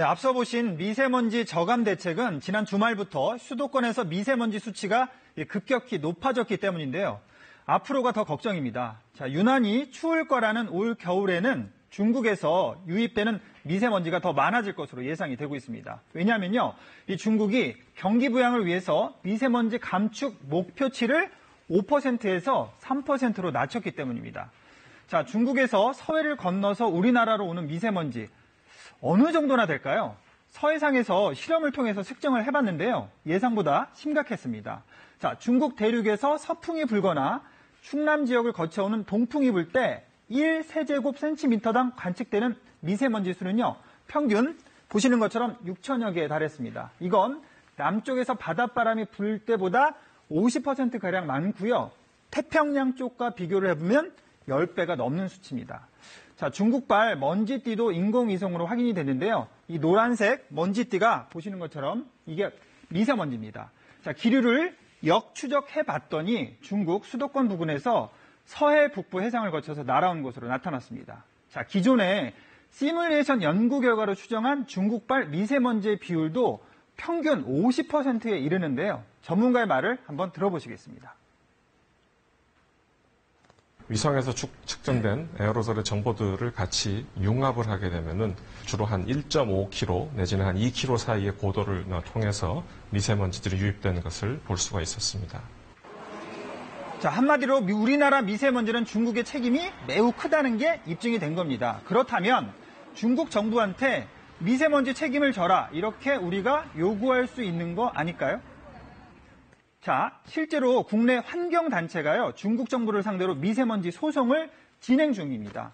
네, 앞서 보신 미세먼지 저감 대책은 지난 주말부터 수도권에서 미세먼지 수치가 급격히 높아졌기 때문인데요. 앞으로가 더 걱정입니다. 자, 유난히 추울 거라는 올 겨울에는 중국에서 유입되는 미세먼지가 더 많아질 것으로 예상이 되고 있습니다. 왜냐하면요, 이 중국이 경기 부양을 위해서 미세먼지 감축 목표치를 5%에서 3%로 낮췄기 때문입니다. 자, 중국에서 서해를 건너서 우리나라로 오는 미세먼지 어느 정도나 될까요? 서해상에서 실험을 통해서 측정을 해봤는데요. 예상보다 심각했습니다. 자, 중국 대륙에서 서풍이 불거나 충남 지역을 거쳐오는 동풍이 불 때 1세제곱센티미터당 관측되는 미세먼지 수는요, 평균 보시는 것처럼 6천여 개에 달했습니다. 이건 남쪽에서 바닷바람이 불 때보다 50%가량 많고요. 태평양 쪽과 비교를 해보면 10배가 넘는 수치입니다. 자, 중국발 먼지띠도 인공위성으로 확인이 됐는데요. 이 노란색 먼지띠가 보시는 것처럼 이게 미세먼지입니다. 자, 기류를 역추적해 봤더니 중국 수도권 부근에서 서해 북부 해상을 거쳐서 날아온 것으로 나타났습니다. 자, 기존의 시뮬레이션 연구 결과로 추정한 중국발 미세먼지의 비율도 평균 50%에 이르는데요. 전문가의 말을 한번 들어보시겠습니다. 위성에서 측정된 에어로졸의 정보들을 같이 융합을 하게 되면은 주로 한 1.5km 내지는 한 2km 사이의 고도를 통해서 미세먼지들이 유입되는 것을 볼 수가 있었습니다. 자, 한마디로 우리나라 미세먼지는 중국의 책임이 매우 크다는 게 입증이 된 겁니다. 그렇다면 중국 정부한테 미세먼지 책임을 져라, 이렇게 우리가 요구할 수 있는 거 아닐까요? 자, 실제로 국내 환경단체가요, 중국 정부를 상대로 미세먼지 소송을 진행 중입니다.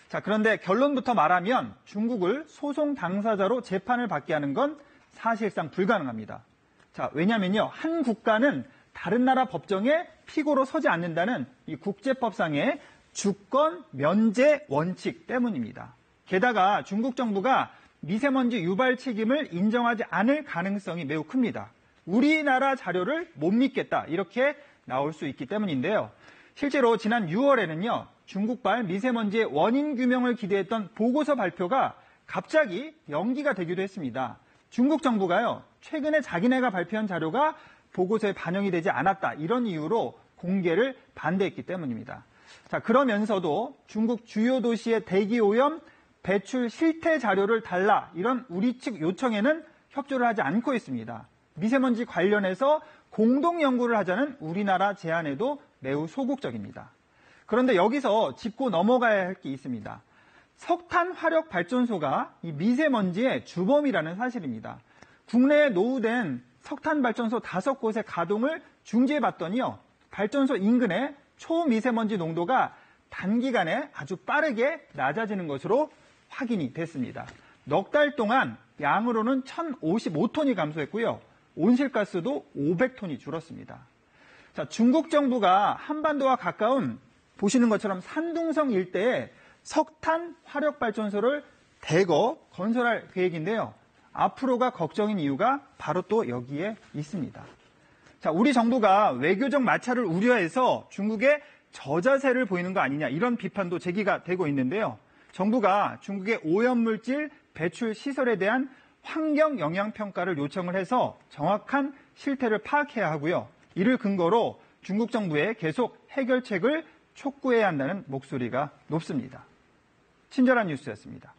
자, 그런데 결론부터 말하면 중국을 소송 당사자로 재판을 받게 하는 건 사실상 불가능합니다. 자, 왜냐면요, 한 국가는 다른 나라 법정에 피고로 서지 않는다는 이 국제법상의 주권 면제 원칙 때문입니다. 게다가 중국 정부가 미세먼지 유발 책임을 인정하지 않을 가능성이 매우 큽니다. 우리나라 자료를 못 믿겠다, 이렇게 나올 수 있기 때문인데요. 실제로 지난 6월에는요, 중국발 미세먼지의 원인 규명을 기대했던 보고서 발표가 갑자기 연기가 되기도 했습니다. 중국 정부가요, 최근에 자기네가 발표한 자료가 보고서에 반영이 되지 않았다, 이런 이유로 공개를 반대했기 때문입니다. 자, 그러면서도 중국 주요 도시의 대기 오염 배출 실태 자료를 달라, 이런 우리 측 요청에는 협조를 하지 않고 있습니다. 미세먼지 관련해서 공동 연구를 하자는 우리나라 제안에도 매우 소극적입니다. 그런데 여기서 짚고 넘어가야 할 게 있습니다. 석탄 화력 발전소가 이 미세먼지의 주범이라는 사실입니다. 국내에 노후된 석탄 발전소 5곳의 가동을 중지해 봤더니요, 발전소 인근의 초미세먼지 농도가 단기간에 아주 빠르게 낮아지는 것으로 확인이 됐습니다. 넉 달 동안 양으로는 1,055톤이 감소했고요. 온실가스도 500톤이 줄었습니다. 자, 중국 정부가 한반도와 가까운 보시는 것처럼 산둥성 일대에 석탄 화력발전소를 대거 건설할 계획인데요. 앞으로가 걱정인 이유가 바로 또 여기에 있습니다. 자, 우리 정부가 외교적 마찰을 우려해서 중국에 저자세를 보이는 거 아니냐, 이런 비판도 제기가 되고 있는데요. 정부가 중국의 오염물질 배출 시설에 대한 환경 영향 평가를 요청을 해서 정확한 실태를 파악해야 하고요. 이를 근거로 중국 정부에 계속 해결책을 촉구해야 한다는 목소리가 높습니다. 친절한 뉴스였습니다.